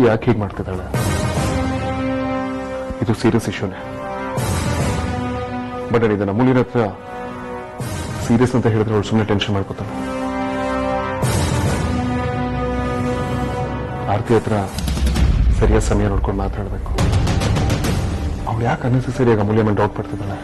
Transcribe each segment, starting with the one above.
ಯಾಕೆ ಹೀಗೆ ಮಾಡ್ತಿದ್ದಾಳೆ? ಇದು ಸೀರಿಯಸ್ ಇಶ್ಯೂನೇ. ಬಟ್ ನಾನು ಇದನ್ನ ಅಮೂಲ್ಯನ ಹತ್ರ ಸೀರಿಯಸ್ ಅಂತ ಹೇಳಿದ್ರೆ ಅವಳು ಸುಮ್ಮನೆ ಟೆನ್ಷನ್ ಮಾಡ್ಕೋತಾಳೆ. ಆರತಿ ಹತ್ರ ಸರಿಯಾದ ಸಮಯ ನೋಡ್ಕೊಂಡು ಮಾತಾಡಬೇಕು. ಅವಳು ಯಾಕೆ ಅನ್ನೆಸರಿಯಾಗಿ ಅಮೂಲ್ಯ ಮೇಲೆ ಡೌಟ್ ಪಡ್ತಿದ್ದಾಳೆ?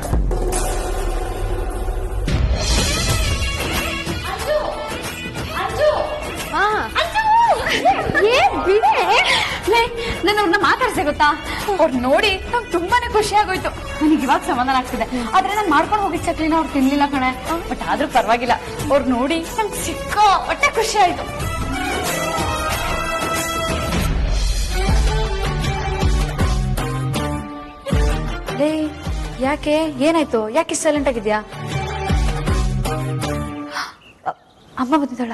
ನಾನು ಅವ್ರನ್ನ ಮಾತಾಡ್ಸೆ ಗೊತ್ತಾ, ಅವ್ರು ನೋಡಿ ನಂಗೆ ತುಂಬಾನೇ ಖುಷಿ ಆಗೋಯ್ತು. ನನಗೆ ಇವಾಗ ಸಮಾಧಾನ ಆಗ್ತಿದೆ. ಆದ್ರೆ ನಾನು ಮಾಡ್ಕೊಂಡು ಹೋಗಿದ್ ಚಕ್ಲಿನ ಅವ್ರು ತಿನ್ಲಿಲ್ಲ ಕಣೆ. ಬಟ್ ಆದ್ರೂ ಪರವಾಗಿಲ್ಲ, ಅವ್ರು ನೋಡಿ ನಂಗೆ ಸಿಕ್ಕಾಪಟ್ಟೆ ಖುಷಿ ಆಯ್ತು. ಯಾಕೆ ಏನಾಯ್ತು? ಯಾಕೆ ಸೈಲೆಂಟ್ ಆಗಿದ್ಯಾ? ಅಮ್ಮ ಬಂದಿದ್ದಾಳ?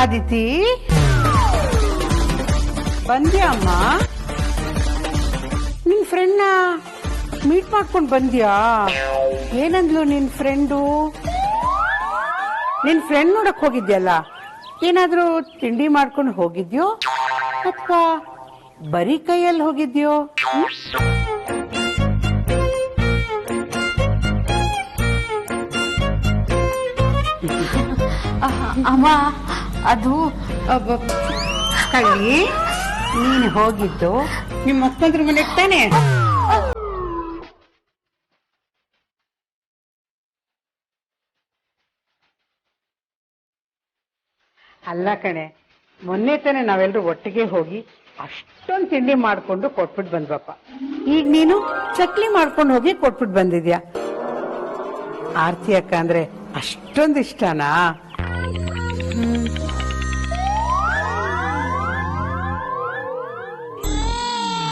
ಅದಿತಿ ಬಂದ್ಯಾ ಅಮ್ಮ? ನಿನ್ ಫ್ರೆಂಡ್ನ ಮೀಟ್ ಮಾಡ್ಕೊಂಡು ಬಂದ್ಯಾ? ಏನಂದ್ಲು ನಿನ್ ಫ್ರೆಂಡು? ನಿನ್ ಫ್ರೆಂಡ್ ನೋಡಕ್ ಹೋಗಿದ್ಯಲ್ಲ, ಏನಾದ್ರೂ ತಿಂಡಿ ಮಾಡ್ಕೊಂಡು ಹೋಗಿದ್ಯೋ ಅಥವಾ ಬರೀ ಕೈಯಲ್ಲಿ ಹೋಗಿದ್ಯೋ? ಅಮ್ಮ ಅದು ಕಳ್ಳಿ, ನೀನು ಹೋಗಿದ್ದು ನಿಮ್ಮ ಅಕ್ಕಂದ್ರ ಮನೆಗೆ ತಾನೆ? ಅಲ್ಲ ಕಣೆ, ಮೊನ್ನೆ ತಾನೆ ನಾವೆಲ್ಲರೂ ಒಟ್ಟಿಗೆ ಹೋಗಿ ಅಷ್ಟೊಂದು ತಿಂಡಿ ಮಾಡ್ಕೊಂಡು ಕೊಟ್ಬಿಟ್ಟು ಬಂದ್ವಪ್ಪ. ಈಗ ನೀನು ಚಕ್ಲಿ ಮಾಡ್ಕೊಂಡು ಹೋಗಿ ಕೊಟ್ಬಿಟ್ಟು ಬಂದಿದ್ಯಾ. ಆರ್ತಿ ಅಕ್ಕ ಅಂದ್ರೆ ಅಷ್ಟೊಂದು ಇಷ್ಟನಾ?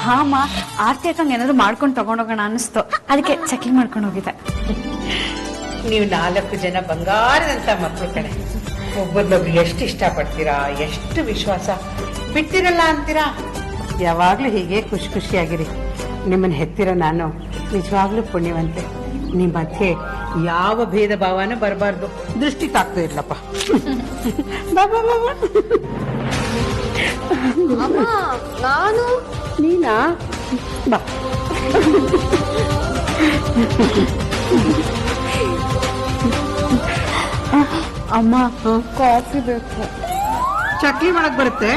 ಹಾ ಅಮ್ಮ, ಆರ್ತಿ ಅಕ್ಕಂಗೆ ಏನಾದ್ರು ಮಾಡ್ಕೊಂಡು ತಗೊಂಡೋಗೋಣ ಅನಿಸ್ತು, ಅದಕ್ಕೆ ಚಕ್ಲಿ ಮಾಡ್ಕೊಂಡು ಹೋಗಿದ್ದೆ. ನೀವು 4 ಜನ ಬಂಗಾರದಂತ ಮಕ್ಕಳು ಕಣೆ. ಒಬ್ಬರನ್ನೊಬ್ರು ಎಷ್ಟು ಇಷ್ಟಪಡ್ತೀರಾ, ಎಷ್ಟು ವಿಶ್ವಾಸ ಬಿಟ್ಟಿರಲ್ಲ ಅಂತೀರಾ. ಯಾವಾಗ್ಲೂ ಹೀಗೆ ಖುಷಿ ಖುಷಿಯಾಗಿರಿ. ನಿಮ್ಮನ್ನ ಹೆತ್ತಿರೋ ನಾನು ನಿಜವಾಗ್ಲೂ ಪುಣ್ಯವಂತೆ. ನಿಮ್ಮ ಮಧ್ಯೆ ಯಾವ ಭೇದ ಭಾವನೂ ಬರಬಾರ್ದು. ದೃಷ್ಟಿ ತಾಕ್ತಾ ಇರ್ಲಪ್ಪ. ಬಾಬಾ ಬಾಬಾ. ನಾನು ನೀನಾ? ಬಾ. ಅಮ್ಮ ಕಾಫಿ ಬೇಕು. ಚಕ್ಲಿ ಮಾಡಕ್ ಬರುತ್ತೆ,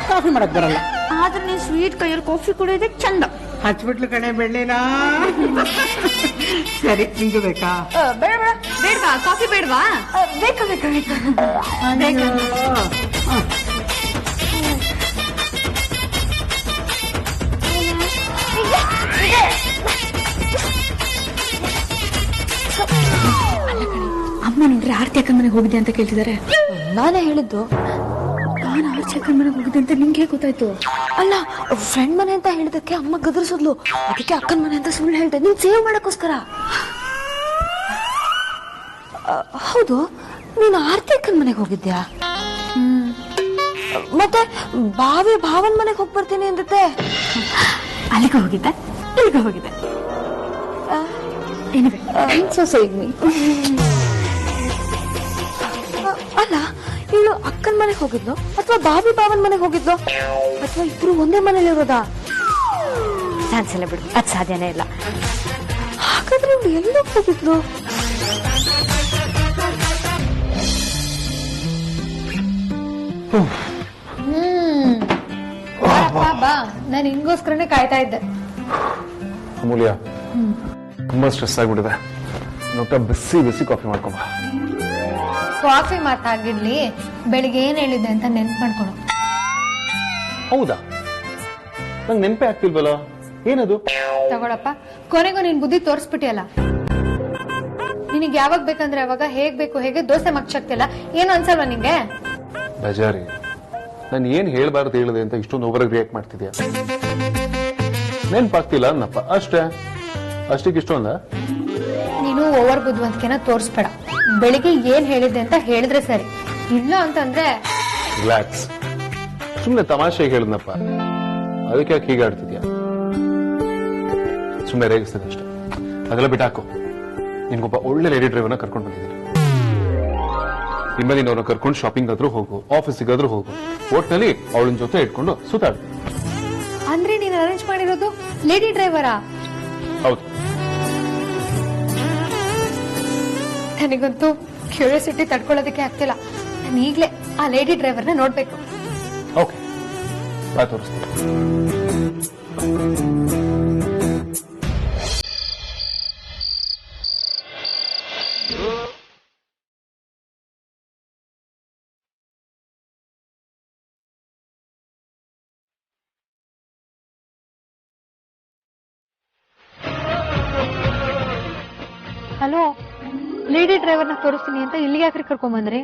ಕಾಫಿ ಮಾಡಕ್ ಬರಲ್ಲ. ಆದ್ರೆ ನೀನ್ ಸ್ವೀಟ್ ಕೈಯಲ್ಲಿ ಕಾಫಿ ಕುಡಿಯೋದಕ್ಕೆ ಚಂದ. ಹಚ್ಬಿಟ್ಲು ಕಣೆ ಬೆಳ್ಳಿನ. ಸರಿ, ನಿಂಗೆ ಬೇಕಾ? ಬೇಡ ಬೇಡ, ಬೇಡವಾ ಕಾಫಿ? ಬೇಡವಾ? ಬೇಕಾ ಬೇಕಾ ಬೇಕಾ. ಅಮ್ಮ ನೋಡ್ರಿ ಆರ್ತಿ ಅಕ್ಕನ ಮನೆಗೆ ಹೋಗಿದ್ದೆ ಅಂತ ಕೇಳ್ತಿದ್ದಾರೆ. ನಾನೇ ಹೇಳಿದ್ದು. ನಾನು ಆರ್ತಿ ಅಕ್ಕನ ಮನೆಗೆ ಹೋಗಿದ್ದೆ ಅಂತ ನಿಂಗೆ ಗೊತ್ತಾಯ್ತು? ಅಲ್ಲ, ಫ್ರೆಂಡ್ ಮನೆ ಅಂತ ಹೇಳಿದಕ್ಕೆ ಅಮ್ಮ ಗದರಿಸಿದ್ಲು, ಅದಕ್ಕೆ ಅಕ್ಕನ ಮನೆ ಅಂತ ಸುಳ್ಳು ಹೇಳ್ದೆ, ನೀನ್ ಸೇವ್ ಮಾಡಕ್ಕೋಸ್ಕರ. ಹೌದು, ನೀನು ಆರ್ತಿ ಅಕ್ಕನ ಮನೆಗೆ ಹೋಗಿದ್ಯಾ? ಮತ್ತೆ ಭಾವನ್ ಮನೆಗೆ ಹೋಗಿ ಬರ್ತೀನಿ ಅಂದತ್ತೆ. ಅಲ್ಲಿಗೆ ಹೋಗಿದ್ದೆ, ಇಲ್ಲಿಗೆ ಹೋಗಿದ್ದೆ. ಅಲ್ಲ, ಇವಳು ಅಕ್ಕನ ಮನೆಗೆ ಹೋಗಿದ್ಲು ಅಥವಾ ಭಾವನ್ ಮನೆಗೆ ಹೋಗಿದ್ಲು ಅಥವಾ ಇಬ್ರು ಒಂದೇ ಮನೇಲಿ ಇರೋದಾ? ಚಾನ್ಸಲ್ಲ ಬಿಡು, ಅದ್ ಸಾಧ್ಯನೇ ಇಲ್ಲ. ಹಾಗಾದ್ರೆ ಇವಳು ಎಲ್ಲೋ ಹೋಗಿದ್ಲು? ಬಾ, ನಾನು ಹಿಂಗೋಸ್ಕರನೇ ಕಾಯ್ತಾ ಇದ್ದೆ. ಅಮೂಲ್ಯ, ತುಂಬಾ ಸ್ಟ್ರೆಸ್ ಆಗ್ಬಿಟ್ಟಿದೆ. ನೋಟ ಬಿಸಿ ಬಿಸಿ ಕಾಫಿ ಮಾಡ್ಕೊಂಬ. ಕಾಫಿ ಮಾತಾಗಿರ್ಲಿ, ಬೆಳಿಗ್ಗೆ ಏನ್ ಹೇಳಿದ್ದೆ ಅಂತ ನೆನ್ಪು ಮಾಡ್ಕೊಳು. ಹೌದಾ? ನಂಗೆ ನೆನಪೇ ಆಗ್ತಿಲ್ವಲ್ಲ, ಏನದು? ತಗೊಳಪ್ಪ, ಕೊನೆಗೂ ನೀನ್ ಬುದ್ಧಿ ತೋರಿಸ್ಬಿಟ್ಟಿಯಲ್ಲ. ನಿನಗೆ ಯಾವಾಗ ಬೇಕಂದ್ರೆ ಅವಾಗ, ಹೇಗ್ ಬೇಕು ಹೇಗೆ ದೋಸೆ ಮಗ್ಚಾಕ್ತಿಲ್ಲ, ಏನು ಅನ್ಸಲ್ವಾ ನಿಂಗೆ? ಬೇಜಾರಿ, ನಾನು ಏನ್ ಹೇಳ್ಬಾರ್ದು ಹೇಳಿದೆ ಅಂತ ಇಷ್ಟೊಂದು ಓವರ್ ರಿಯಾಕ್ಟ್ ಮಾಡ್ತಿದ್ಯಾ? ನೆನ್ಪಾಗ್ತಿಲ್ಲ ಅನ್ನಪ್ಪ, ಅಷ್ಟಕ್ಕೆ ಇಷ್ಟೊಂದ? ನೀನು ಓವರ್ ಬುದ್ಧಿವಂತಿಕೆನ ತೋರಿಸ್ಬೇಡ. ಬೆಳಿಗ್ಗೆ ಏನ್ ಹೇಳಿದ್ದೆ ಅಂತ ಹೇಳಿದ್ರೆ ಸರಿ, ಇಲ್ಲ ಅಂತಂದ್ರೆ ರಿಲ್ಯಾಕ್ಸ್. ಸುಮ್ನೆ ತಮಾಷೆಗೆ ಹೇಳಿದ್ನಪ್ಪ, ಅದಕ್ಕೆ ಯಾಕೆ ಹೀಗೆ ಆಡ್ತಿದ್ಯಾ? ಸುಮ್ಮನೆ ರೇಗಿಸ್ತದೆ ಅಷ್ಟೇ. ಅದೆಲ್ಲ ಬಿಟ್ಟಾಕು. ನಿನ್ಗೊಬ್ಬ ಒಳ್ಳೆ ಲೇಡಿ ಡ್ರೈವರ್ನ ಕರ್ಕೊಂಡು ಬಂದಿದ್ದೀನಿ. ಇನ್ಮೇಲೆ ನೀನು ಅವ್ರನ್ನ ಕರ್ಕೊಂಡು ಶಾಪಿಂಗ್ ಆದ್ರೂ ಹೋಗು, ಆಫೀಸಿಗಾದ್ರೂ ಹೋಗು, ಒಟ್ನಲ್ಲಿ ಅವಳನ್ನ ಜೊತೆ ಇಟ್ಕೊಂಡು ಸುತ್ತಾಡು. ಅಂದ್ರೆ ನೀನು ಅರೇಂಜ್ ಮಾಡಿರೋದು ಲೇಡಿ ಡ್ರೈವರಾ? ಹೌದು. ನನಗಂತೂ ಕ್ಯೂರಿಯಾಸಿಟಿ ತಡ್ಕೊಳ್ಳೋದಕ್ಕೆ ಆಗ್ತಿಲ್ಲ. ನಾನು ಈಗ್ಲೇ ಆ ಲೇಡಿ ಡ್ರೈವರ್ನ ನೋಡ್ಬೇಕು. ಓಕೆ, ಬಾ ತೋರಿಸ್ತೀನಿ. ಹಲೋ, ಲೇಡಿ ಡ್ರೈವರ್ನ ತೋರಿಸ್ತೀನಿ ಅಂತ ಇಲ್ಲಿಗೆ ಯಾಕ್ರಿ ಕರ್ಕೊಂಡ್ ಬಂದ್ರಿ?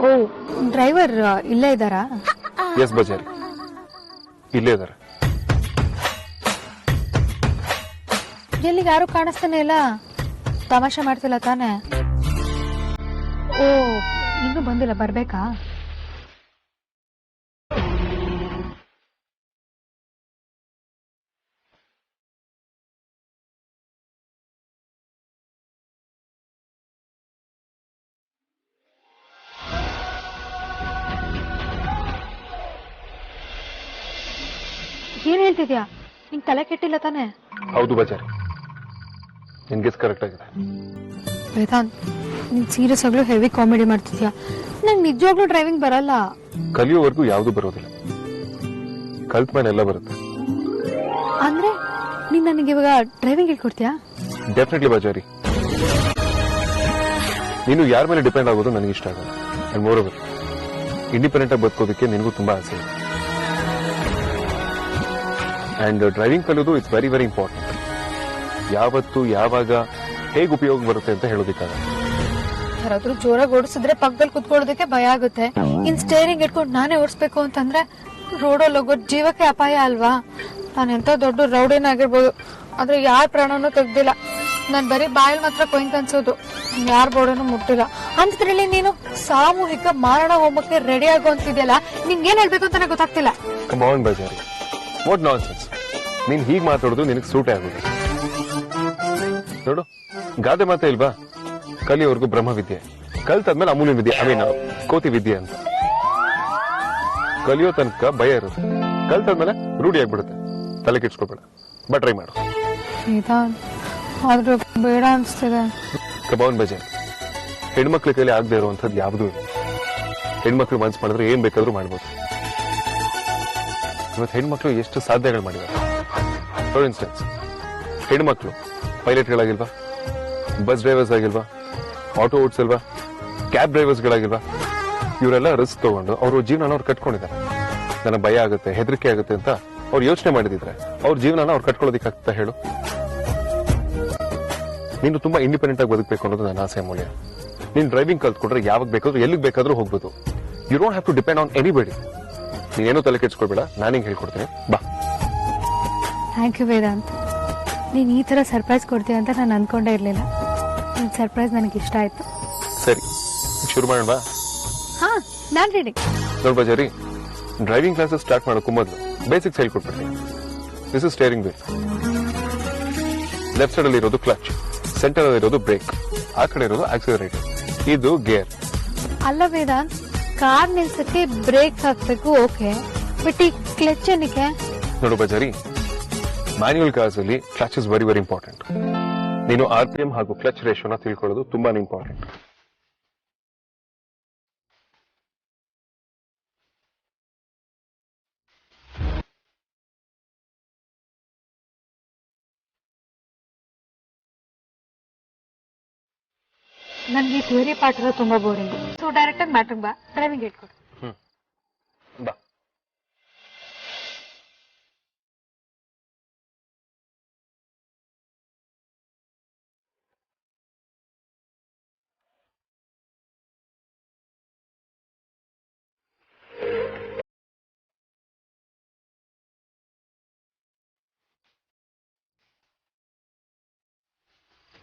ಓ, ಡ್ರೈವರ್ ಇಲ್ಲೇ ಇದ್ದಾರಾ? ಎಸ್ ಬಜಾರಿ, ಇಲ್ಲೇ ಇದಾರೆ. ಎಲ್ಲಿಗೆ ಯಾರು ಕಾಣಿಸ್ತಾನೆ ಇಲ್ಲ. ತಮಾಷೆ ಮಾಡ್ತಿಲ್ಲ ತಾನೆ? ಓ, ಇನ್ನೂ ಬಂದಿಲ್ಲ, ಬರ್ಬೇಕಾ? ಏನ್ ಹೇಳ್ತಿದ್ಯಾ? ನಿಂಗ್ ತಲೆ ಕೆಟ್ಟಿಲ್ಲ ತಾನೆ? ಹೌದು ಬಜಾರಿ, ನಿನ್ ಗೆಸ್ ಕರೆಕ್ಟ್ ಆಗಿದೆ. ವೇದಾಂತ್, ನೀನ್ ಸೀರಿಯಸ್ ಆಗ್ಲೂ ಹೆವಿ ಕಾಮಿಡಿ ಮಾಡ್ತಿದ್ಯಾ. ನಂಗೆ ನಿಜವಾಗ್ಲೂ ಡ್ರೈವಿಂಗ್ ಬರಲ್ಲ. ಕಲಿಯೋವರೆಗೂ ಯಾವ್ದು ಬರೋದಿಲ್ಲ, ಕಲ್ತ್ ಮೇಲೆ ಎಲ್ಲ ಬರುತ್ತೆ. ಅಂದ್ರೆ ನೀನ್ ನನಗೆ ಇವಾಗ ಡ್ರೈವಿಂಗ್ ಹೇಳ್ಕೊಡ್ತೀಯಾ? ಡೆಫಿನೆಟ್ಲಿ ಬಜಾರಿ. ನೀನು ಯಾರ ಮೇಲೆ ಡಿಪೆಂಡ್ ಆಗೋದು ನನಗೆ ಇಷ್ಟ ಆಗಲ್ಲ. ಅಂಡ್ ಮೋರ್ ಓವರ್, ಇಂಡಿಪೆಂಡೆಂಟ್ ಆಗಿ ಬದುಕೋದಕ್ಕೆ ನಿನಗೂ ತುಂಬಾ ಆಸೆ ಇದೆ. ಅಂಡ್ ಡ್ರೈವಿಂಗ್ ಕಲಿಯೋದು ಇಟ್ಸ್ ವೆರಿ ವೆರಿ ಇಂಪಾರ್ಟೆಂಟ್. ಯಾವತ್ತು ಯಾವಾಗ ಹೇಗೆ ಉಪಯೋಗ ಬರುತ್ತೆ ಅಂತ ಹೇಳೋದಿಕ್ಕಾಗಲ್ಲ. ಯಾರಾದ್ರೂ ಜೋರಾಗಿ ಓಡಿಸಿದ್ರೆ ಪಕ್ಕದಲ್ಲಿ ಕುತ್ಕೊಳ್ಳೋದಕ್ಕೆ ಭಯ ಆಗುತ್ತೆ. ಇನ್ ಸ್ಟೇರಿಂಗ್ ಇಟ್ಕೊಂಡು ನಾನೇ ಓಡಿಸ್ಬೇಕು ಅಂತಂದ್ರೆ ರೋಡಲ್ಲಿ ಹೋಗೋದ್ ಜೀವಕ್ಕೆ ಅಪಾಯ ಅಲ್ವಾ? ನಾನೆಂತ ದೊಡ್ಡ ರೌಡಿನಾಗಿರ್ಬೋದು, ಆದ್ರೆ ಯಾರ ಪ್ರಾಣನೂ ತೆಗ್ದಿಲ್ಲ. ನಾನ್ ಬರೀ ಬಾಯಲ್ಲಿ ಮಾತ್ರ ಕೊಯ್ಕ್ ಅನ್ಸೋದು, ಯಾರ ಬೋರ್ಡನ್ನು ಮುಟ್ಟಿಲ್ಲ. ಅಂತದ್ರಲ್ಲಿ ನೀನು ಸಾಮೂಹಿಕ ಮಾರಣ ಹೋಮಕ್ಕೆ ರೆಡಿ ಆಗೋ ಅಂತಿದ್ಯಲ್ಲ, ನಿಂಗೆ ಏನ್ ಹೇಳ್ಬೇಕು ಅಂತ ಗೊತ್ತಾಗ್ತಿಲ್ಲ. ಕಮ್ ಆನ್ ಬಜಾರಿ, ವಾಟ್ ನಾನ್ಸೆನ್ಸ್. ನೀನ್ ಹೀಗ್ ಮಾತಾಡೋದು ನಿನಗೆ ಸೂಟೇ ಆಗೋದು. ನೋಡು, ಗಾದೆ ಮಾತೆ ಇಲ್ವಾ, ಕಲಿಯೋವರೆಗೂ ಬ್ರಹ್ಮವಿದ್ಯೆ, ಕಲ್ತಾದ್ಮೇಲೆ ಅಮೂಲ್ಯ ವಿದ್ಯೆ, ಐ ಮೀನ್ ಕೋತಿ ವಿದ್ಯೆ ಅಂತ. ಕಲಿಯೋ ತನಕ ಭಯ ಇರುತ್ತೆ, ಕಲ್ತಾದ್ಮೇಲೆ ರೂಢಿ ಆಗ್ಬಿಡುತ್ತೆ. ತಲೆ ಕೆಡ್ಸ್ಕೊಬೇಡ, ಬಟ್ ಟ್ರೈ ಮಾಡು. ಆದ್ರೂ ಬೇಡ ಅನ್ಸ್ತಿದೆ. ಕಬಾನ್ ಬಜಾರ್, ಹೆಣ್ಮಕ್ಳ ಕೈಲಿ ಆಗದೆ ಇರುವಂತದ್ದು ಯಾವುದೂ ಇಲ್ಲ. ಹೆಣ್ಮಕ್ಳು ಮನ್ಸು ಮಾಡಿದ್ರೆ ಏನ್ ಬೇಕಾದ್ರೂ ಮಾಡ್ಬೋದು. ಇವತ್ತು ಹೆಣ್ಮಕ್ಳು ಎಷ್ಟು ಸಾಧ್ಯಗಳು ಮಾಡಿದ್ದಾರೆ. ಫಾರ್ ಇನ್ಸ್ಟೆನ್ಸ್, ಹೆಣ್ಮಕ್ಳು ಪೈಲಟ್ಗಳಾಗಿಲ್ವಾ, ಬಸ್ ಡ್ರೈವರ್ಸ್ ಆಗಿಲ್ವಾ, ಆಟೋ ಓಡಿಸಲ್ವಾ, ಕ್ಯಾಬ್ ಡ್ರೈವರ್ಸ್ಗಳಾಗಿಲ್ವಾ? ಇವರೆಲ್ಲ ರಿಸ್ಕ್ ತಗೊಂಡು ಅವ್ರ ಜೀವನ ಅವ್ರು ಕಟ್ಕೊಂಡಿದ್ದಾರೆ. ನನಗೆ ಭಯ ಆಗುತ್ತೆ, ಹೆದರಿಕೆ ಆಗುತ್ತೆ ಅಂತ ಅವ್ರು ಯೋಚನೆ ಮಾಡಿದಿದ್ರೆ ಅವ್ರ ಜೀವನ ಅವ್ರು ಕಟ್ಕೊಳ್ಳೋದಿಕ್ಕಾಗ್ತಾ ಹೇಳು? ನೀನು ತುಂಬಾ ಇಂಡಿಪೆಂಡೆಂಟ್ ಆಗಿ ಬದುಕಬೇಕು ಅನ್ನೋದು ನನ್ನ ಆಸೆ ಅಮೂಲ್ಯ. ನೀನ್ ಡ್ರೈವಿಂಗ್ ಕಲ್ತ್ಕೊಂಡ್ರೆ ಯಾವಾಗ ಬೇಕಾದ್ರೂ ಎಲ್ಲಿಗೆ ಬೇಕಾದ್ರೂ ಹೋಗ್ಬೋದು. You don't have to depend on anybody. ನೀನೇನೋ ತಲೆ ಕೆಡ್ಸ್ಕೊಳ್ಬೇಡ, ನಾನಿಂಗ್ ಹೇಳ್ಕೊಡ್ತೀನಿ, ಬಾ. Thank you Vedant. ನೀನ್ ಈ ತರ ಸರ್ಪ್ರೈಸ್ ಕೊಡ್ತೀಯ ಅಂತ ನಾನು ಅನ್ಕೊಂಡೇ ಇರ್ಲಿಲ್ಲ. ನಿನ್ ಸರ್ಪ್ರೈಸ್ ನನಗೆ ಇಷ್ಟ ಆಯ್ತು. ಸರಿ, ಶುರು ಮಾಡೋಣ ಬಾ. ಹಾ, ನಾನ್ ರೆಡಿ. ನೋಡ್ ಬಜಾರಿ, ಡ್ರೈವಿಂಗ್ ಕ್ಲಾಸಸ್ ಸ್ಟಾರ್ಟ್ ಮಾಡೋಕ್ಕೂ ಮೊದಲು ಬೇಸಿಕ್ಸ್ ಹೇಳ್ಕೊಡ್ಬಿಡ್ತೀನಿ. This is steering wheel. Left side ಅಲ್ಲಿ ಇರೋದು ಕ್ಲಚ್, ಸೆಂಟರ್ ಅಲ್ಲಿ ಇರೋದು ಬ್ರೇಕ್, ಆ ಕಡೆ ಇರೋದು ಆಕ್ಸಿಲರೇಟರ್, ಇದು ಗೇರ್. ಅಲ್ಲ ವೇದಾಂತ್, ಕಾರ್ ನಿಲ್ಸಕ್ಕೆ ಬ್ರೇಕ್ ಹಾಕ್ಬೇಕು, ಓಕೆ, ಬಟ್ ಈ ಕ್ಲಚ್ ಏನಕ್ಕೆ? ನೋಡು ಬಜಾರಿ, ಮ್ಯಾನ್ಯುಯಲ್ ಕಾರ್ಸ್ ಅಲ್ಲಿ clutch is very very important. ನೀನು RPM ಹಾಗೂ ಕ್ಲಚ್ ರೇಷಿಯೋನ ತಿಳ್ಕೊಳ್ಳೋದು ತುಂಬಾನೇ ಇಂಪಾರ್ಟೆಂಟ್. ನನ್ಗೆ ಥಿಯರಿ ಪಾಠ ತುಂಬಾ ಬೋರಿಂಗ್. ಸೊ ಡೈರೆಕ್ಟ್ ಆಗಿ ಮ್ಯಾಟ್ರಿಕ್ ಬಾ, ಡ್ರೈವಿಂಗ್ ಹೇಳ್ಕೊಡು. ಬಾ.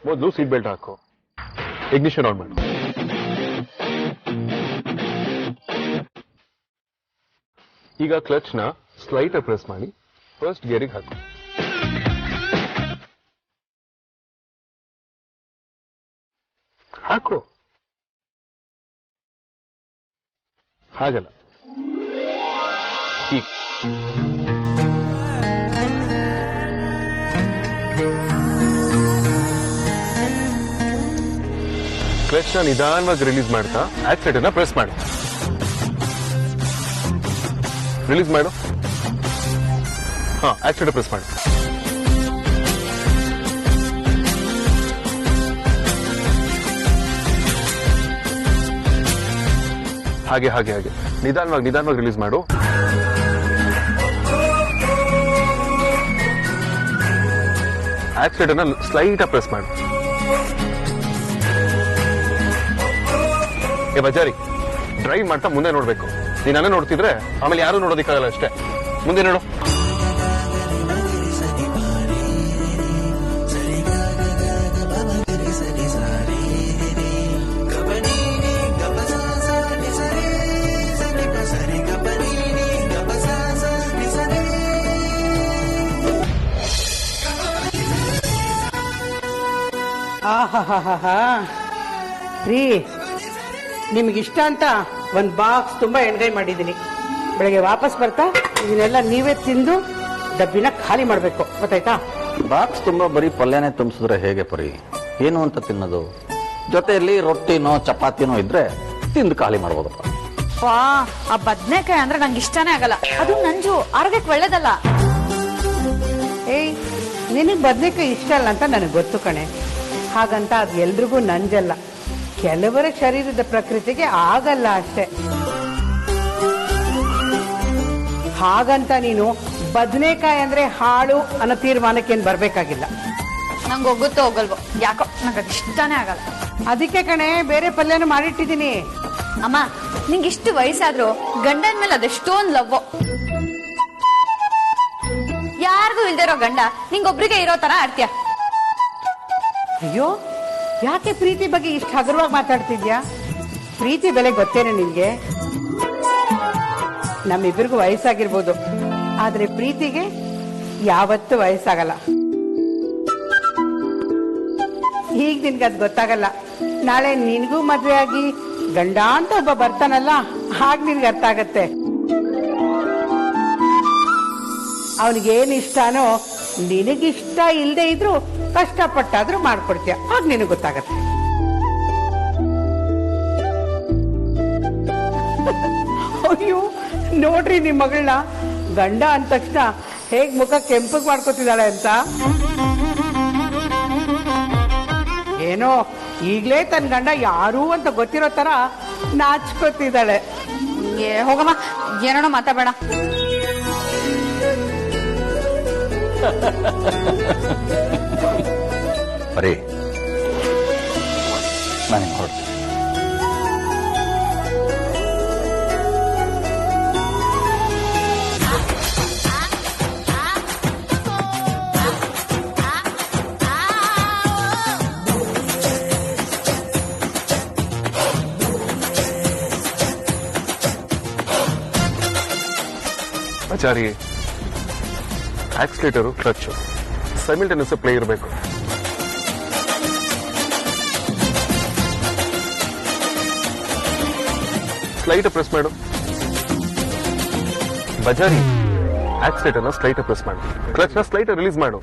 ಮೊದಲು ಸೀಟ್ ಬೆಲ್ಟ್ ಹಾಕು, ಇಗ್ನಿಷನ್ ಆನ್ ಮಾಡು. ಈಗ ಕ್ಲಚ್ ನ ಸ್ಲೈಟ್ ಪ್ರೆಸ್ ಮಾಡಿ ಫಸ್ಟ್ ಗೇರಿಗೆ ಹಾಕು. ಹಾಕು. ಹಾಗಲ್ಲ, ಈಗ ಕ್ಲಚ್ ನ ನಿಧಾನವಾಗಿ ರಿಲೀಸ್ ಮಾಡ್ತಾ ಆಕ್ಸಿಲೇಟರ್ ನ ಪ್ರೆಸ್ ಮಾಡು. ರಿಲೀಸ್ ಮಾಡು. ಹಾ, ಆಕ್ಸಿಲೇಟರ್ ಪ್ರೆಸ್ ಮಾಡು. ಹಾಗೆ ಹಾಗೆ ಹಾಗೆ ನಿಧಾನವಾಗಿ ರಿಲೀಸ್ ಮಾಡು. ಆಕ್ಸಿಲೇಟರ್ ನ ಸ್ಲೈಟ್ ಆಗಿ ಪ್ರೆಸ್ ಮಾಡು. ಏ ಬಜಾರಿ, ಡ್ರೈವ್ ಮಾಡ್ತಾ ಮುಂದೆ ನೋಡ್ಬೇಕು. ನೀನನ್ನ ನೋಡ್ತಿದ್ರೆ ಆಮೇಲೆ ಯಾರು ನೋಡೋದಿಕ್ಕಾಗಲ್ಲ ಅಷ್ಟೇ. ಮುಂದೆ ನೋಡು. ಆಹಾಹಾಹಾ ರೀ, ನಿಮ್ಗಿಷ್ಟ ಅಂತ ಒಂದು ಬಾಕ್ಸ್ ತುಂಬಾ ಎಣ್ಗಾಯಿ ಮಾಡಿದ್ದೀನಿ. ಬೆಳಗ್ಗೆ ವಾಪಸ್ ಬರ್ತಾ ಇದನ್ನೆಲ್ಲ ನೀವೇ ತಿಂದು ಡಬ್ಬಿನ ಖಾಲಿ ಮಾಡಬೇಕು, ಗೊತ್ತಾಯ್ತಾ? ಬಾಕ್ಸ್ ತುಂಬಾ ಬರೀ ಪಲ್ಯನೇ ತುಂಬಿಸಿದ್ರೆ ಹೇಗೆ ಪರಿ? ಏನು ಅಂತ ತಿನ್ನೋದು? ಜೊತೆಯಲ್ಲಿ ರೊಟ್ಟಿನೋ ಚಪಾತಿನೋ ಇದ್ರೆ ತಿಂದು ಖಾಲಿ ಮಾಡ್ಬೋದಪ್ಪ. ಆ ಬದ್ನೆಕಾಯಿ ಅಂದ್ರೆ ನಂಗೆ ಇಷ್ಟನೇ ಆಗಲ್ಲ. ಅದು ನಂಜು, ಆರೋಗ್ಯಕ್ಕೆ ಒಳ್ಳೇದಲ್ಲ. ಏಯ್, ನಿನಗೆ ಬದನೆಕಾಯಿ ಇಷ್ಟ ಅಲ್ಲ ಅಂತ ನನಗೆ ಗೊತ್ತು ಕಣೆ. ಹಾಗಂತ ಅದು ಎಲ್ರಿಗೂ ನಂಜಲ್ಲ. ಕೆಲವರ ಶರೀರದ ಪ್ರಕೃತಿಗೆ ಆಗಲ್ಲ ಅಷ್ಟೇ. ಹಾಗಂತ ನೀನು ಬದನೆಕಾಯಿ ಅಂದ್ರೆ ಹಾಳು ಅನ್ನೋ ತೀರ್ಮಾನಕ್ಕೇನು ಬರ್ಬೇಕಾಗಿಲ್ಲ. ನಂಗೆ ಹೋಗುತ್ತೋ ಹೋಗಲ್ವೋ, ಯಾಕೋ ನಂಗೆ ಅದು ಇಷ್ಟನೇ ಆಗಲ್ಲ. ಅದಕ್ಕೆ ಕಣೆ ಬೇರೆ ಪಲ್ಯನೂ ಮಾಡಿಟ್ಟಿದ್ದೀನಿ. ಅಮ್ಮ, ನಿಂಗೆ ಇಷ್ಟು ವಯಸ್ಸಾದ್ರು ಗಂಡನ ಮೇಲೆ ಅದೆಷ್ಟೊಂದು ಲವ್ವೋ. ಯಾರಿಗೂ ಇಲ್ದಿರೋ ಗಂಡ ನಿಂಗೊಬ್ರಿಗೆ ಇರೋ ತರ ಆಡ್ತೀಯ. ಅಯ್ಯೋ, ಯಾಕೆ ಪ್ರೀತಿ ಬಗ್ಗೆ ಇಷ್ಟು ಹಗುರವಾಗಿ ಮಾತಾಡ್ತಿದ್ಯಾ? ಪ್ರೀತಿ ಬೆಲೆ ಗೊತ್ತೇನೆ ನಿನ್ಗೆ? ನಮ್ಮಿಬ್ಬರಿಗೂ ವಯಸ್ಸಾಗಿರ್ಬೋದು, ಆದ್ರೆ ಪ್ರೀತಿಗೆ ಯಾವತ್ತೂ ವಯಸ್ಸಾಗಲ್ಲ. ಈಗ ನಿನ್ಗದ್ ಗೊತ್ತಾಗಲ್ಲ. ನಾಳೆ ನಿನ್ಗೂ ಮದ್ವೆ ಆಗಿ ಗಂಡ ಅಂತ ಒಬ್ಬ ಬರ್ತಾನಲ್ಲ, ಹಾಗ ನಿನ್ಗೆ ಅರ್ಥ ಆಗತ್ತೆ. ಅವನಿಗೇನ್ ಇಷ್ಟನೋ ನಿನಗಿಷ್ಟ ಇಲ್ದೇ ಇದ್ರು ಕಷ್ಟಪಟ್ಟಾದ್ರೂ ಮಾಡ್ಕೊಡ್ತೀಯ, ಆಗ ನಿನಗೆ ಗೊತ್ತಾಗತ್ತೆ. ಅಯ್ಯೋ ನೋಡ್ರಿ ನಿಮ್ ಮಗಳನ್ನ, ಗಂಡ ಅಂದ ತಕ್ಷಣ ಹೇಗ್ ಮುಖ ಕೆಂಪಗ್ ಮಾಡ್ಕೊತಿದ್ದಾಳೆ ಅಂತ. ಏನೋ ಈಗ್ಲೇ ತನ್ನ ಗಂಡ ಯಾರು ಅಂತ ಗೊತ್ತಿರೋ ತರ ನಾಚ್ಕೊತಿದ್ದಾಳೆ. ಹೋಗಮ್ಮ, ಏನೋ ಮಾತಾಡಬೇಡ. ಬರೀ ನಾನು ಹೊರಡ್ತೀನಿ. ಆಚಾರಿ, ಆಕ್ಸಿಲೇಟರು ಕ್ಲಚ್ ಸೈಮಲ್ಟೇನಿಯಸ್ ಪ್ಲೇ ಇರಬೇಕು. ಸ್ಲೈಟ್ ಪ್ರೆಸ್ ಮಾಡು. ಬಜಾರಿ, ಆಕ್ಸಿಲೇಟರ್ನ ಸ್ಲೈಟ್ ಪ್ರೆಸ್ ಮಾಡು. ಕ್ಲಚ್ ನ ಸ್ಲೈಟ್ ರಿಲೀಸ್ ಮಾಡು.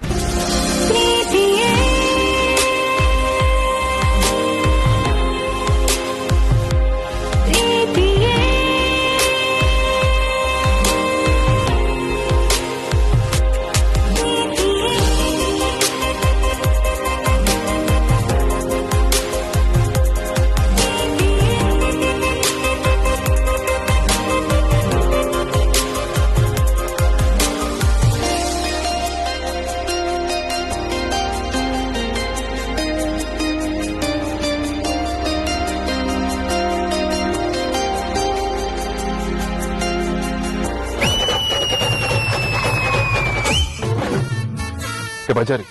ಬಜಾರಿ,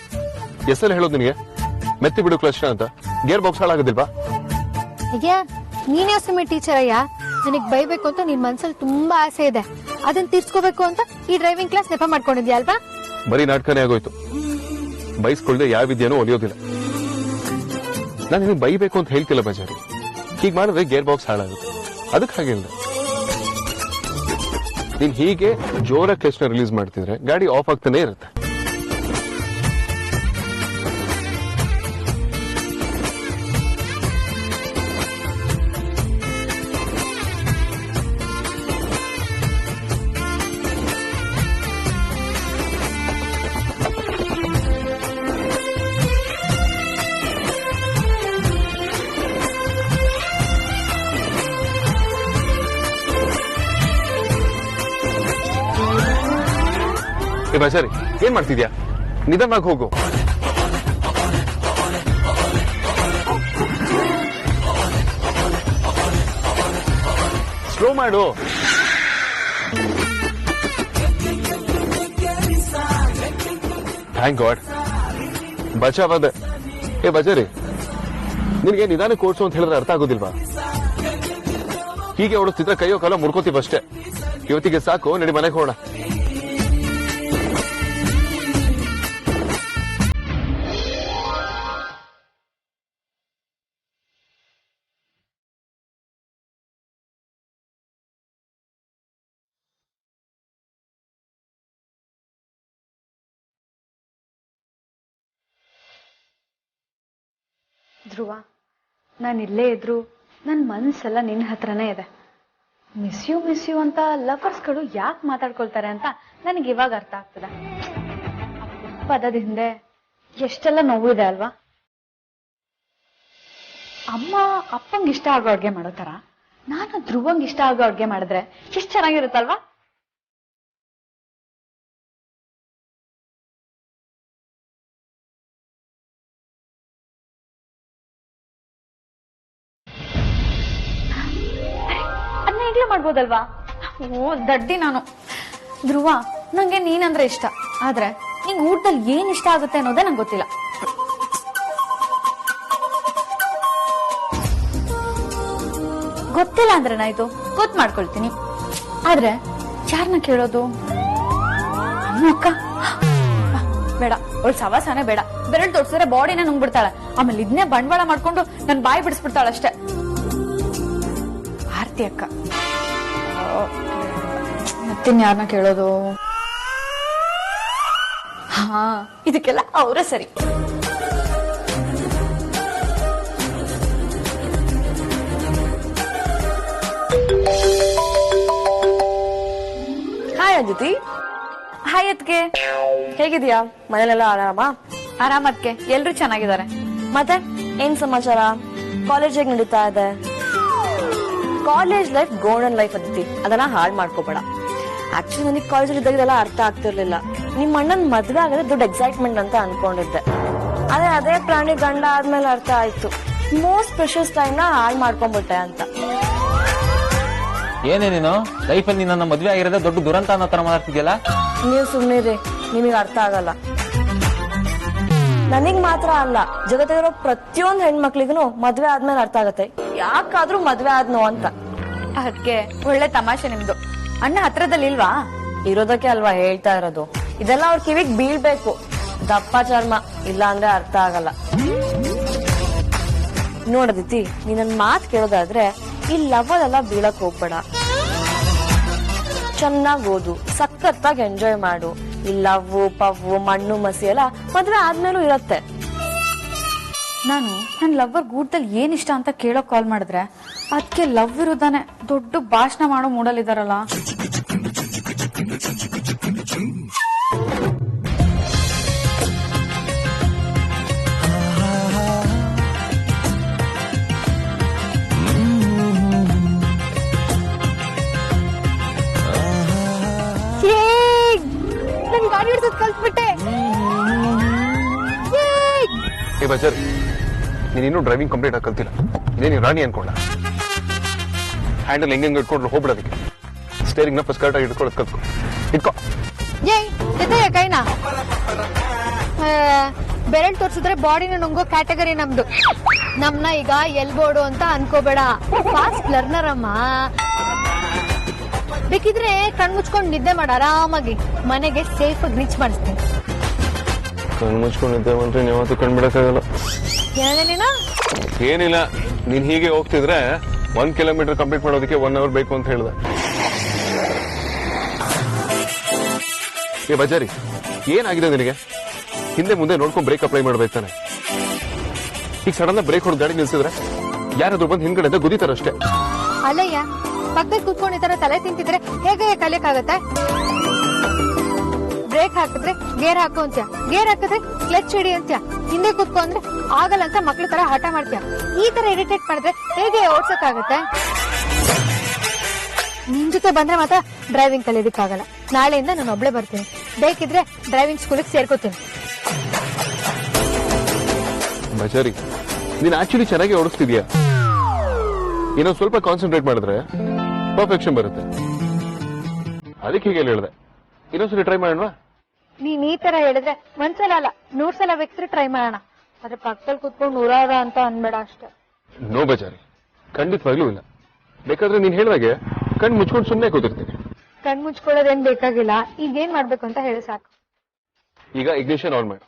ಎಷ್ಟೆಲ್ಲ ಹೇಳೋದು ನಿನಗೆ? ಮೆತ್ತಿ ಬಿಡು ಕ್ಲಚ್ ಅಂತ. ಗೇರ್ ಬಾಕ್ಸ್ ಹಾಳಾಗೋದಿಲ್ವಾ? ಅಯ್ಯ, ನೀನೇ ಸಿಮೆ ಟೀಚರ್ ಅಯ್ಯ. ನನಗ್ ಬೈಬೇಕು ಅಂತ ನಿನ್ ಮನ್ಸಲ್ಲಿ ತುಂಬಾ ಆಸೆ ಇದೆ. ಅದನ್ನ ತೀರ್ಸ್ಕೋಬೇಕು ಅಂತ ಈ ಡ್ರೈವಿಂಗ್ ಕ್ಲಾಸ್ ನೆಪ ಮಾಡ್ಕೊಂಡಿದ್ಯಾ ಅಲ್ವಾ? ಬರೀ ನಾಟಕನೇ ಆಗೋಯ್ತು. ಬೈಸ್ಕೊಳ್ದೆ ಯಾವ ವಿದ್ಯೆನೂ ಒಲಿಯೋದಿಲ್ಲ. ನಾನು ನಿನಗೆ ಬೈಬೇಕು ಅಂತ ಹೇಳ್ತಿಲ್ಲ ಬಜಾರಿ. ಹೀಗೆ ಮಾಡಿದ್ರೆ ಗೇರ್ ಬಾಕ್ಸ್ ಹಾಳಾಗುತ್ತೆ, ಅದಕ್ಕೆ ಹಾಗೆ ಇಲ್ಲ. ನೀನ್ ಹೀಗೆ ಜೋರ ಕ್ಲಚ್ನ ರಿಲೀಸ್ ಮಾಡ್ತಿದ್ರೆ ಗಾಡಿ ಆಫ್ ಆಗ್ತಾನೆ ಇರುತ್ತೆ. ಸರಿ, ಏನ್ ಮಾಡ್ತಿದ್ಯಾ? ನಿಧಾನವಾಗಿ ಹೋಗು. ಸ್ಲೋ ಮಾಡು. Thank god, ಬಚಾವಾದೆ. ಬಚಾರಿ, ನಿನ್ಗೆ ನಿಧಾನಕ್ಕೆ ಓಡಿಸು ಅಂತ ಹೇಳಿದ್ರೆ ಅರ್ಥ ಆಗೋದಿಲ್ವಾ? ಹೀಗೆ ಓಡಿಸ್ತಿದ್ರೆ ಕೈಯೋ ಕಾಲೋ ಮುಡ್ಕೋತೀವಷ್ಟೇ. ಇವತ್ತಿಗೆ ಸಾಕು, ನಡಿ ಮನೆಗೆ ಹೋಗೋಣ. ಧ್ರುವ, ನಾನು ಇಲ್ಲೇ ಇದ್ರು ನನ್ನ ಮನಸ್ಸೆಲ್ಲ ನಿನ್ನ ಹತ್ರನೇ ಇದೆ. ಮಿಸ್ ಯು ಅಂತ ಲವರ್ಸ್ಗಳು ಯಾಕೆ ಮಾತಾಡ್ಕೊಳ್ತಾರೆ ಅಂತ ನನಗೆ ಇವಾಗ ಅರ್ಥ ಆಗ್ತದೆ. ಪದದ ಹಿಂದೆ ಎಷ್ಟೆಲ್ಲ ನೋವು ಇದೆ ಅಲ್ವಾ? ಅಮ್ಮ ಅಪ್ಪಂಗೆ ಇಷ್ಟ ಆಗೋ ಅಡ್ಗೆ ಮಾಡೋ ತರ ನಾನು ಧ್ರುವಂಗೆ ಇಷ್ಟ ಆಗೋ ಅಡ್ಗೆ ಮಾಡಿದ್ರೆ ಎಷ್ಟು ಚೆನ್ನಾಗಿರುತ್ತಲ್ವಾ? ಮಾಡ್ಬೋದಲ್ವಾ? ಓ ದಡ್ಡಿ ನಾನು. ಧ್ರುವ, ನಂಗೆ ನೀನಂದ್ರೆ ಇಷ್ಟ, ಆದ್ರೆ ನಿಂಗೆ ಊಟದಲ್ಲಿ ಏನ್ ಇಷ್ಟ ಆಗುತ್ತೆ ಅನ್ನೋದೇ ನಂಗೆ ಗೊತ್ತಿಲ್ಲ. ಗೊತ್ತಿಲ್ಲ ಅಂದ್ರೆ ನಾಯ್ತು, ಗೊತ್ತು ಮಾಡ್ಕೊಳ್ತೀನಿ. ಆದ್ರೆ ಯಾರನ್ನ ಕೇಳೋದು? ಅಕ್ಕ ಬೇಡ, ಅವಳು ಸವಾಸನೆ ಬೇಡ. ಬೆರಳು ತೋರ್ಸಿದ್ರೆ ಬಾಡಿನ ನುಂಗ್ಬಿಡ್ತಾಳೆ. ಆಮೇಲೆ ಇದನ್ನೇ ಬಂಡವಾಳ ಮಾಡ್ಕೊಂಡು ನನ್ ಬಾಯಿ ಬಿಡಿಸ್ಬಿಡ್ತಾಳಷ್ಟೇ. ಆರ್ತಿ ಅಕ್ಕ, ಮತ್ತಿನ್ಯಾರನ್ನ ಕೇಳೋದು? ಹಾ, ಇದಕ್ಕೆಲ್ಲ ಅವರೇ ಸರಿ. ಹಾಯ್ ಅದಿತಿ. ಹಾಯ್ ಅದ್ಕೆ, ಹೇಗಿದ್ಯಾ? ಮನೇಲೆಲ್ಲ ಆರಾಮಾ? ಆರಾಮದ್ಕೆ, ಎಲ್ರು ಚೆನ್ನಾಗಿದ್ದಾರೆ. ಮತ್ತೆ ಏನ್ ಸಮಾಚಾರ? ಕಾಲೇಜ್ ಹೇಗ್ ನಡೀತಾ ಇದೆ? College life golden life Aditi, ಅದನ್ನ ಹಾಳು ಮಾಡ್ಕೋಬೇಡ. ಆಕ್ಚುಲಿ ನನಗೆ ಕಾಲೇಜಲ್ಲಿ ಇದ್ದಾಗೆಲ್ಲ ಅರ್ಥ ಆಗ್ತಿರ್ಲಿಲ್ಲ. ನಿಮ್ ಅಣ್ಣನ್ ಮದ್ವೆ ಆಗದೆ ದೊಡ್ಡ ಎಕ್ಸೈಟ್ಮೆಂಟ್ ಅಂತ ಅನ್ಕೊಂಡಿದ್ದೆ. ಆದ್ರೆ ಅದೇ ಪ್ರಾಣಿ ಗಂಡ ಆದ್ಮೇಲೆ ಅರ್ಥ ಆಯ್ತು, ಮೋಸ್ಟ್ ಪ್ರೆಷಸ್ ಟೈಮ್ ನ ಹಾಳು ಮಾಡ್ಕೊಂಡ್ಬಿಟ್ಟೆ ಅಂತ. ಏನೇ ನೀನು ಲೈಫಲ್ಲಿ ನನ್ನ ಮದ್ವೆ ಆಗಿರೋದೇ ದೊಡ್ಡ ದುರಂತ ಅನ್ನೋ ತರ ಮಾತಾಡ್ತಿದ್ಯಲ್ಲ? ನೀವು ಸುಮ್ನಿರಿ, ನಿಮಗ್ ಅರ್ಥ ಆಗಲ್ಲ. ನನಗ್ ಮಾತ್ರ ಅಲ್ಲ, ಜಗತ್ತಿರೋ ಪ್ರತಿಯೊಂದು ಹೆಣ್ಮಕ್ಳಿಗೂ ಮದ್ವೆ ಆದ್ಮೇಲೆ ಅರ್ಥ ಆಗತ್ತೆ ಯಾಕಾದ್ರೂ ಮದ್ವೆ ಆದ್ನೋ ಅಂತ. ಅದಕ್ಕೆ ಒಳ್ಳೆ ತಮಾಷೆ ನಿಮ್ದು. ಅಣ್ಣ ಹತ್ರದಲ್ಲಿ ಇಲ್ವಾ? ಇರೋದಕ್ಕೆ ಅಲ್ವಾ ಹೇಳ್ತಾ ಇರೋದು. ಇದೆಲ್ಲ ಅವ್ರ ಕಿವಿಗ್ ಬೀಳ್ಬೇಕು, ದಪ್ಪ ಚರ್ಮ, ಇಲ್ಲ ಅಂದ್ರೆ ಅರ್ಥ ಆಗಲ್ಲ. ನೋಡದಿತಿ, ನೀ ನನ್ ಮಾತ್ ಕೇಳೋದಾದ್ರೆ ಈ ಲವಲೆಲ್ಲ ಬೀಳಕ್ ಹೋಗ್ಬೇಡ. ಚೆನ್ನಾಗ್ ಓದು, ಸಖತ್ತಾಗಿ ಎಂಜಾಯ್ ಮಾಡು. ಈ ಲವ್ವು ಪವ್ವು ಮಣ್ಣು ಮಸಿ ಎಲ್ಲ ಮದ್ವೆ ಆದ್ಮೇಲೂ ಇರತ್ತೆ. ನಾನು ನನ್ನ ಲವ್ವರ್ ಗೂಟದಲ್ಲಿ ಏನ್ ಇಷ್ಟ ಅಂತ ಕೇಳೋಕ್ ಕಾಲ್ ಮಾಡಿದ್ರೆ ಅದಕ್ಕೆ ಲವ್ ಇರೋದಾನೆ ದೊಡ್ಡ ಭಾಷಣ ಮಾಡೋ ಮೂಡಲಿದಾರಲ್ಲ. ನನ್ ಗಾಡಿ ಹಿಡ್ಸೋದ್ ಕಲ್ತ್ಬಿಟ್ಟೆ. ಬಜಾರ್, ನೀನ್ ಇನ್ನೂ ಡ್ರೈವಿಂಗ್ ಕಂಪ್ಲೀಟ್ ಆಗಿ ಕಲ್ತಿಲ್ಲ. ನೀನು ರಾಣಿ ಅನ್ಕೊಂಡ. ಹ್ಯಾಂಡಲ್ ಹೆಂಗೆ ಇಟ್ಕೊಂಡು ಹೋಗ್ಬಿಡೋದಕ್ಕೆ. ಸ್ಟೇರಿಂಗ್ ನ ಫಸ್ಟ್ ಕರೆಕ್ಟಾಗಿ ಇಟ್ಕೊಳ್ಳೋದು ಕಲ್ತ್ಕೊ. ಇಟ್ಕೋ. ಎದೆಯ ಕೈನಾ? ಬೆರಳು ತೋರ್ಸಿದ್ರೆ ಬಾಡಿನ ನುಂಗೋ ಕ್ಯಾಟಗರಿ ನಮ್ದು. ನಮ್ನ ಈಗ ಎಲ್ಬೋರ್ಡು ಅಂತ ಅನ್ಕೋಬೇಡ. ಫಾಸ್ಟ್ ಲರ್ನರ್ ಅಮ್ಮ. ಬೇಕಿದ್ರೆ ಕಣ್ಮುಚ್ಕೊಂಡು ನಿದ್ದೆ ಮಾಡ ಆರಾಮಾಗಿ. ಮನೆಗೆ ಸೇಫ್ ಆಗಿ ರೀಚ್ ಮಾಡಿಸ್ತೀನಿ. ಕಣ್ಣು ಮುಚ್ಕೊಂಡು ನಿದ್ದೆ ಮಾಡ್ರೆ ನೀವತ್ತು ಕಣ್ಬಿಡಕ್ಕಾಗಲ್ಲ. ಏನಿಲ್ಲ, ನೀನ್ ಹೀಗೆ ಹೋಗ್ತಿದ್ರೆ 1 ಕಿಲೋಮೀಟರ್ ಕಂಪ್ಲೀಟ್ ಮಾಡೋದಕ್ಕೆ 1 ಅವರ್ ಬೇಕು ಅಂತ ಹೇಳ್ದೆ. ಏ ಬಜಾರಿ, ಏನಾಗಿದೆ ನಿನಗೆ? ಹಿಂದೆ ಮುಂದೆ ನೋಡ್ಕೊಂಡು ಬ್ರೇಕ್ ಅಪ್ಲೈ ಮಾಡ್ಬೇಕು ತಾನೆ. ಈಗ ಸಡನ್ ಬ್ರೇಕ್ ಹೊಡೆದು ಗಾಡಿ ನಿಲ್ಸಿದ್ರೆ ಯಾರಾದ್ರೂ ಬಂದು ಹಿಂದ್ಗಡೆಯಿಂದ ಗುದಿತಾರಷ್ಟೇ. ಅಲ್ಲಯ್ಯ, ಪಕ್ಕದಲ್ಲಿ ಕೂತ್ಕೊಂಡು ಈ ತರ ತಲೆ ತಿಂತಿದ್ರೆ ಹೇಗೆ ಕಲಿಯಕ್ಕಾಗತ್ತೆ? ಬ್ರೇಕ್ ಹಾಕಿದ್ರೆ ಗೇರ್ ಹಾಕು ಅಂತ್ಯ, ಗೇರ್ ಹಾಕಿದ್ರೆ ಕ್ಲಚ್ ಹಿಡಿ ಅಂತ್ಯ, ಹಿಂದೆ ಕೂತ್ಕೊಂಡ್ರೆ ಆಗಲ್ಲ ಅಂತ ಮಕ್ಳ ತರ ಹಠ ಮಾಡ್ತೀಯ. ಈ ತರ ಇರಿಟೇಟ್ ಮಾಡಿದ್ರೆ ಹೇಗೆ ಓಡ್ಸಕ್ಕಾಗತ್ತೆ? ನಿನ್ ಜೊತೆ ಬಂದ್ರೆ ಮಾತ್ರ ಡ್ರೈವಿಂಗ್ ಕಲಿಯೋದಕ್ಕಾಗಲ್ಲ. ನಾಳೆಯಿಂದ ನಾನು ಒಬ್ಳೆ ಬರ್ತೀನಿ. ಬೇಕಿದ್ರೆ ಡ್ರೈವಿಂಗ್ ಸ್ಕೂಲಿಗೆ ಸೇರ್ಕೋತೀನಿ. ಬಜಾರಿ, ನೀನ್ ಆಕ್ಚುಲಿ ಚೆನ್ನಾಗಿ ಓಡಿಸ್ತಿದ್ಯಾ. ಇನ್ನೊಂದು ಸ್ವಲ್ಪ ಕಾನ್ಸಂಟ್ರೇಟ್ ಮಾಡಿದ್ರೆ ಪರ್ಫೆಕ್ಷನ್ ಬರುತ್ತೆ. ಅದಕ್ಕೆ ಹೀಗೆ ಹೇಳಿದೆ. ಇನ್ನೊಂದ್ಸರಿ ಟ್ರೈ ಮಾಡೋಣ. ನೀನ್ ಈ ತರ ಹೇಳಿದ್ರೆ ಒಂದ್ಸಲ ಅಲ್ಲ 100 ಸಲ ಬೇಕಿದ್ರೆ ಟ್ರೈ ಮಾಡೋಣ. ಆದ್ರೆ ಪಕ್ಕದಲ್ಲಿ ಕೂತ್ಕೊಂಡು 100 ಅಂತ ಅನ್ಬೇಡ ಅಷ್ಟೇ. ನೋ ಬಜಾರಿ, ಖಂಡಿತವಾಗ್ಲೂ ಇಲ್ಲ. ಬೇಕಾದ್ರೆ ನೀನ್ ಹೇಳಿದಾಗೆ ಕಣ್ ಮುಚ್ಕೊಂಡು ಸುಮ್ಮನೆ ಕೂತಿರ್ತೀನಿ. ಕಣ್ ಮುಚ್ಕೊಳ್ಳೋದೇನ್ ಬೇಕಾಗಿಲ್ಲ. ಈಗ ಏನ್ ಮಾಡ್ಬೇಕು ಅಂತ ಹೇಳಿ ಸಾಕು. ಈಗ ಇಗ್ನಿಷನ್ ಆನ್ ಮಾಡು.